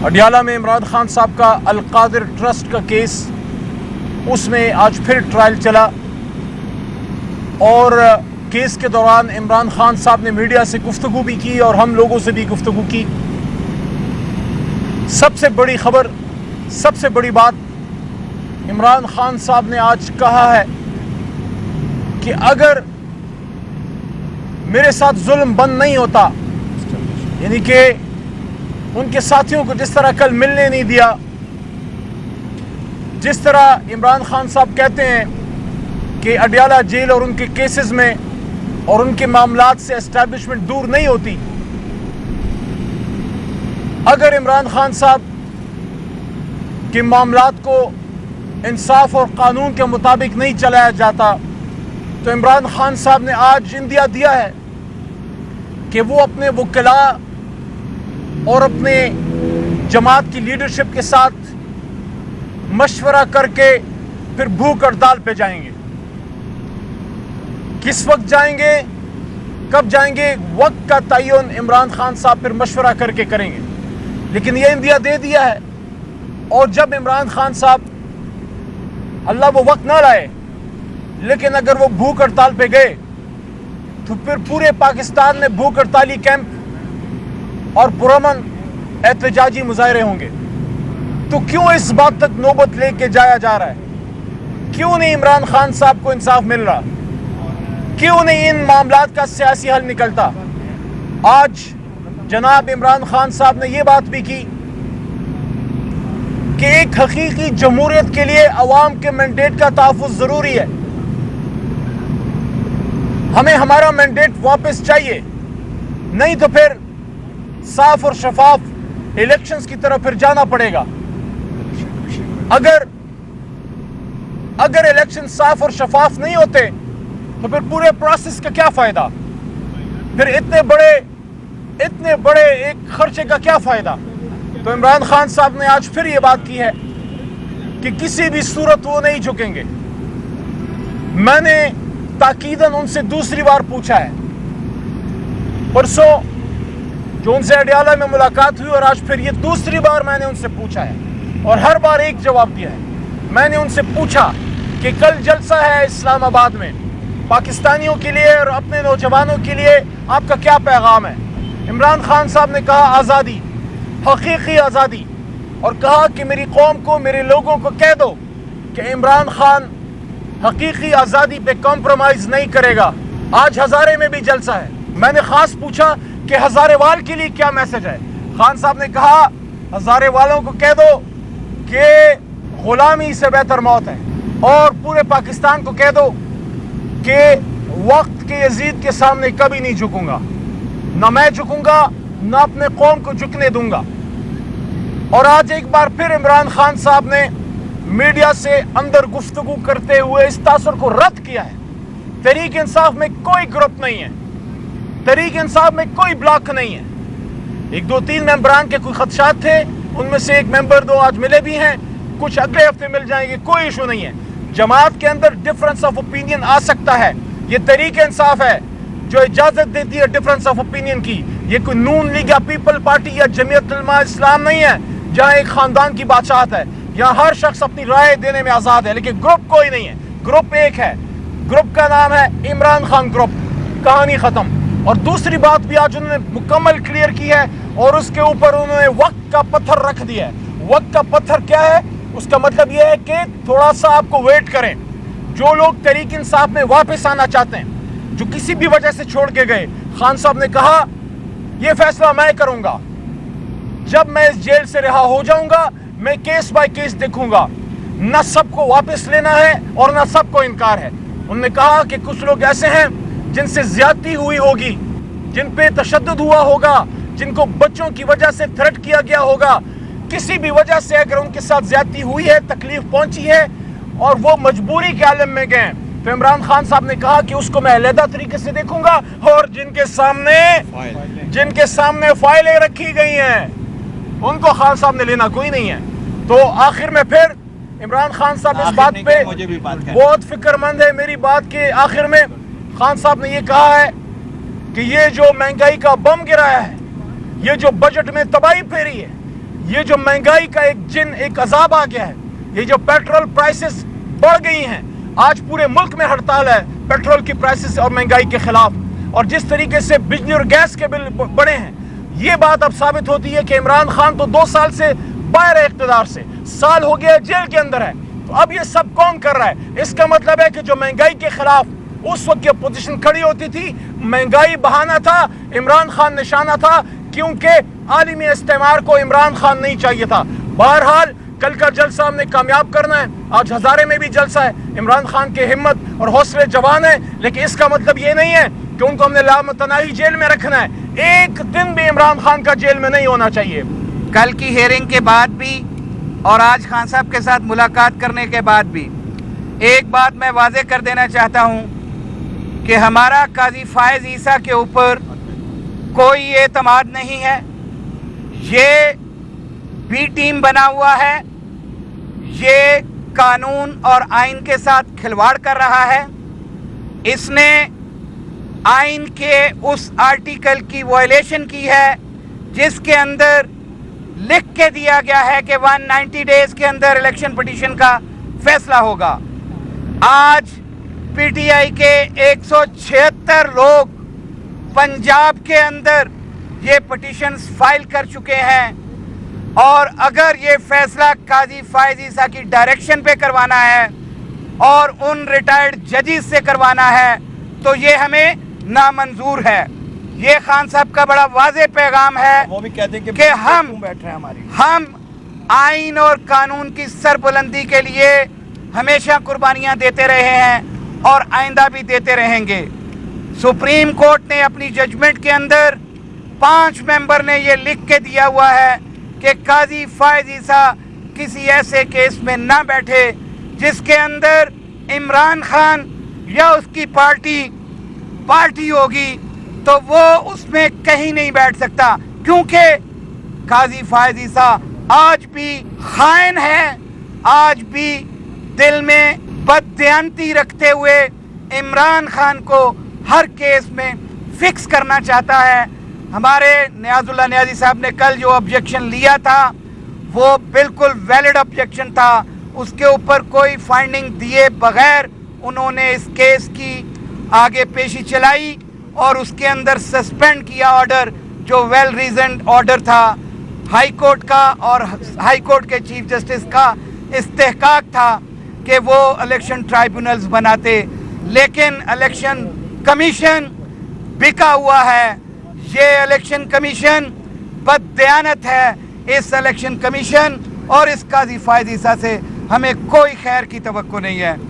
اڈیالہ میں عمران خان صاحب کا القادر ٹرسٹ کا کیس، اس میں آج پھر ٹرائل چلا اور کیس کے دوران عمران خان صاحب نے میڈیا سے گفتگو بھی کی اور ہم لوگوں سے بھی گفتگو کی۔ سب سے بڑی خبر، سب سے بڑی بات عمران خان صاحب نے آج کہا ہے کہ اگر میرے ساتھ ظلم بند نہیں ہوتا، یعنی کہ ان کے ساتھیوں کو جس طرح کل ملنے نہیں دیا، جس طرح عمران خان صاحب کہتے ہیں کہ اڈیالہ جیل اور ان کے کیسز میں اور ان کے معاملات سے اسٹیبلشمنٹ دور نہیں ہوتی، اگر عمران خان صاحب کے معاملات کو انصاف اور قانون کے مطابق نہیں چلایا جاتا تو عمران خان صاحب نے آج اندیا دیا ہے کہ وہ اپنے وکلاء اور اپنے جماعت کی لیڈرشپ کے ساتھ مشورہ کر کے پھر بھوک ہڑتال پہ جائیں گے۔ کس وقت جائیں گے، کب جائیں گے، وقت کا تعین عمران خان صاحب پھر مشورہ کر کے کریں گے، لیکن یہ اندیا دے دیا ہے۔ اور جب عمران خان صاحب اللہ وہ وقت نہ لائے، لیکن اگر وہ بھوک ہڑتال پہ گئے تو پھر پورے پاکستان میں بھوک ہڑتالی کیمپ اور پرامن احتجاجی مظاہرے ہوں گے۔ تو کیوں اس بات تک نوبت لے کے جایا جا رہا ہے؟ کیوں نہیں عمران خان صاحب کو انصاف مل رہا؟ کیوں نہیں ان معاملات کا سیاسی حل نکلتا؟ آج جناب عمران خان صاحب نے یہ بات بھی کی کہ ایک حقیقی جمہوریت کے لیے عوام کے مینڈیٹ کا تحفظ ضروری ہے، ہمیں ہمارا مینڈیٹ واپس چاہیے، نہیں تو پھر صاف اور شفاف الیکشنز کی طرف پھر جانا پڑے گا۔ اگر الیکشن صاف اور شفاف نہیں ہوتے تو پھر پورے پروسیس کا کیا فائدہ؟ پھر اتنے بڑے ایک خرچے کا کیا فائدہ؟ تو عمران خان صاحب نے آج پھر یہ بات کی ہے کہ کسی بھی صورت وہ نہیں جھکیں گے۔ میں نے تاکیداً ان سے دوسری بار پوچھا ہے، پرسوں جو ان سے اڈیالہ میں ملاقات ہوئی، اور آج پھر یہ دوسری بار میں نے ان سے پوچھا ہے اور ہر بار ایک جواب دیا ہے۔ میں نے ان سے پوچھا کہ کل جلسہ ہے اسلام آباد میں، پاکستانیوں کے لیے اور اپنے نوجوانوں کے لیے آپ کا کیا پیغام ہے؟ عمران خان صاحب نے کہا آزادی، حقیقی آزادی، اور کہا کہ میری قوم کو، میرے لوگوں کو کہہ دو کہ عمران خان حقیقی آزادی پہ کمپرومائز نہیں کرے گا۔ آج ہزارے میں بھی جلسہ ہے، میں نے خاص پوچھا کہ ہزارے وال کے لیے کیا میسج ہے؟ خان صاحب نے کہا ہزارے والوں کو کہہ دو کہ غلامی سے بہتر موت ہے، اور پورے پاکستان کو کہہ دو کہ وقت کے یزید کے سامنے کبھی نہیں جھکوں گا، نہ میں جھکوں گا نہ اپنے قوم کو جھکنے دوں گا۔ اور آج ایک بار پھر عمران خان صاحب نے میڈیا سے اندر گفتگو کرتے ہوئے اس تاثر کو رد کیا ہے۔ تحریک انصاف میں کوئی گروپ نہیں ہے، تحریک انصاف میں کوئی بلاک نہیں ہے۔ ایک دو تین ممبران کے کوئی خدشات تھے، ان میں سے ایک ممبر دو آج ملے بھی ہیں، کچھ اگلے ہفتے مل جائیں گے، کوئی ایشو نہیں ہے۔ جماعت کے اندر ڈفرنس آف اوپینین آ سکتا ہے، یہ تحریک انصاف ہے جو اجازت دیتی ہے ڈفرنس آف اوپینین کی۔ یہ کوئی نون لیگ یا پیپل پارٹی یا جمعیت علماء اسلام نہیں ہے جہاں ایک خاندان کی بادشاہت ہے۔ یہاں ہر شخص اپنی رائے دینے میں آزاد ہے، لیکن گروپ کوئی نہیں ہے، گروپ ایک ہے، گروپ کا نام ہے عمران خان گروپ، کہانی ختم۔ اور دوسری بات بھی آج انہوں نے مکمل کلیئر کی ہے، اور اس کے اوپر انہوں نے وقت کا پتھر رکھ دیا ہے۔ وقت کا پتھر کیا ہے؟ اس کا مطلب یہ ہے کہ تھوڑا سا آپ کو ویٹ کریں۔ جو لوگ تحریک انصاف میں واپس آنا چاہتے ہیں، جو کسی بھی وجہ سے چھوڑ کے گئے، خان صاحب نے کہا یہ فیصلہ میں کروں گا، جب میں اس جیل سے رہا ہو جاؤں گا میں کیس بائی کیس دیکھوں گا، نہ سب کو واپس لینا ہے اور نہ سب کو انکار ہے۔ انہوں نے کہا کہ کچھ لوگ ایسے ہیں جن سے زیادتی ہوئی ہوگی، جن پہ تشدد ہوا ہوگا، جن کو بچوں کی وجہ سے تھریٹ کیا گیا ہوگا، کسی بھی وجہ سے اگر ان کے ساتھ زیادتی ہوئی ہے، تکلیف پہنچی ہے اور وہ مجبوری کے عالم میں گئے، تو عمران خان صاحب نے کہا کہ اس کو میں علیحدہ طریقے سے دیکھوں گا، اور جن کے سامنے فائلیں رکھی گئی ہیں ان کو خان صاحب نے لینا کوئی نہیں ہے۔ تو آخر میں پھر عمران خان صاحب اس بات پہ بہت فکر مند ہے۔ میری بات کے آخر میں خان صاحب نے یہ کہا ہے کہ یہ جو مہنگائی کا بم گرایا ہے، یہ جو بجٹ میں تباہی پھیری ہے، یہ جو مہنگائی کا ایک جن ایک عذاب آ گیا ہے, یہ جو پیٹرول پرائسز بڑھ گئی ہیں, آج پورے ملک میں ہڑتال ہے پیٹرول کی پرائسز اور مہنگائی کے خلاف, اور جس طریقے سے بجلی اور گیس کے بل بڑھے ہیں, یہ بات اب ثابت ہوتی ہے کہ عمران خان تو 2 سال سے باہر ہے اقتدار سے, سال ہو گیا جیل کے اندر ہے, تو اب یہ سب کون کر رہا ہے؟ اس کا مطلب ہے کہ جو مہنگائی کے خلاف اس وقت کی اپوزیشن کھڑی ہوتی تھی, مہنگائی بہانہ تھا, عمران خان نشانہ تھا, کیونکہ عالمی استعمار کو عمران خان نہیں چاہیے تھا. بہرحال کل کا جلسہ ہم نے کامیاب کرنا ہے, آج ہزارے میں بھی جلسہ ہے, عمران خان کی ہمت اور حوصلے جوان ہیں, لیکن اس کا مطلب یہ نہیں ہے کہ ان کو ہم نے لامتناہی جیل میں رکھنا ہے. ایک دن بھی عمران خان کا جیل میں نہیں ہونا چاہیے. کل کی ہیئرنگ کے بعد بھی اور آج خان صاحب کے ساتھ ملاقات کرنے کے بعد بھی ایک بات میں واضح کر دینا چاہتا ہوں کہ ہمارا قاضی فائز عیسیٰ کے اوپر کوئی اعتماد نہیں ہے. یہ بی ٹیم بنا ہوا ہے, یہ قانون اور آئین کے ساتھ کھلواڑ کر رہا ہے. اس نے آئین کے اس آرٹیکل کی وائلیشن کی ہے جس کے اندر لکھ کے دیا گیا ہے کہ 190 ڈیز کے اندر الیکشن پٹیشن کا فیصلہ ہوگا. آج پی ٹی آئی کے 176 لوگ پنجاب کے اندر یہ پٹیشنز فائل کر چکے ہیں, اور اگر یہ فیصلہ قاضی فائز عیسیٰ کی ڈائریکشن پہ کروانا ہے اور ان ریٹائرڈ ججز سے کروانا ہے تو یہ ہمیں نامنظور ہے. یہ خان صاحب کا بڑا واضح پیغام ہے وہ بھی کہتے ہیں کہ ہم آئین اور قانون کی سربلندی کے لیے ہمیشہ قربانیاں دیتے رہے ہیں اور آئندہ بھی دیتے رہیں گے. سپریم کورٹ نے اپنی ججمنٹ کے اندر 5 ممبر نے یہ لکھ کے دیا ہوا ہے کہ قاضی فائز عیسیٰ کسی ایسے کیس میں نہ بیٹھے جس کے اندر عمران خان یا اس کی پارٹی ہوگی, تو وہ اس میں کہیں نہیں بیٹھ سکتا, کیونکہ قاضی فائز عیسیٰ آج بھی خائن ہے, آج بھی دل میں بددیانتی رکھتے ہوئے عمران خان کو ہر کیس میں فکس کرنا چاہتا ہے. ہمارے نیاز اللہ نیازی صاحب نے کل جو آبجیکشن لیا تھا وہ بالکل ویلڈ آبجیکشن تھا, اس کے اوپر کوئی فائنڈنگ دیے بغیر انہوں نے اس کیس کی آگے پیشی چلائی اور اس کے اندر سسپینڈ کیا آرڈر جو ویل ریزنڈ آرڈر تھا ہائی کورٹ کا, اور ہائی کورٹ کے چیف جسٹس کا استحقاق تھا کہ وہ الیکشن ٹرائبونلز بناتے, لیکن الیکشن کمیشن بکا ہوا ہے. یہ الیکشن کمیشن بددیانت ہے. اس الیکشن کمیشن اور اس قاضی فائز عیسیٰ سے ہمیں کوئی خیر کی توقع نہیں ہے.